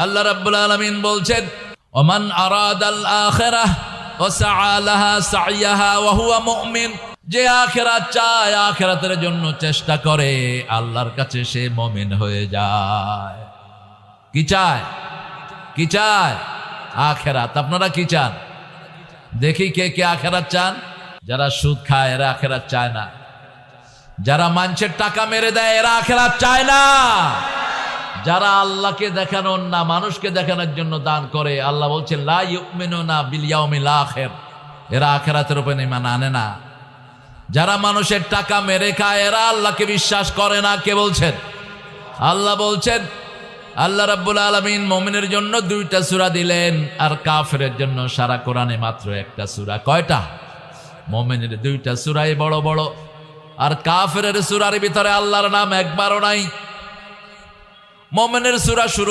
আল্লাহ রাব্বুল আলামিন বলছেন, ওমান আরাদাল আখিরাহ ওয়া সাআ লাহা সাইয়াহা ওয়া হুয়া মুমিন, যে আখিরাত চায়, আখিরাতের জন্য চেষ্টা করে, আল্লাহর কাছে সে মুমিন হয়ে যায়। কি চায়? কি চায়? আখিরাত। আপনারা কি চান? দেখি কে কে আখিরাত চান। যারা সুদ খায় এরা আখিরাত চায় না, যারা মানুষের টাকা মেরে দেয় এরা আখিরাত চায় না, যারা আল্লাহকে দেখানোর না মানুষকে দেখানোর জন্য দান করে, আল্লাহ বলছেন লা ইউমিনুনা বিল ইয়াউমিল আখির, এরা আখিরাতের উপর ঈমান আনে না। যারা মানুষের টাকা মেরে খায় এরা আল্লাহকে বিশ্বাস করে না। কে বলছেন? আল্লাহ বলছেন। আল্লাহ রাব্বুল আলামিন মুমিনের জন্য 2টা সূরা দিলেন, আর কাফেরের জন্য সারা কোরআনে মাত্র 1টা সূরা। কয়টা? মুমিনের 2টা সূরাই বড় বড়, আর কাফেরের সূরার ভিতরে আল্লাহর নাম একবারও নাই। মুমিনের সূরা শুরু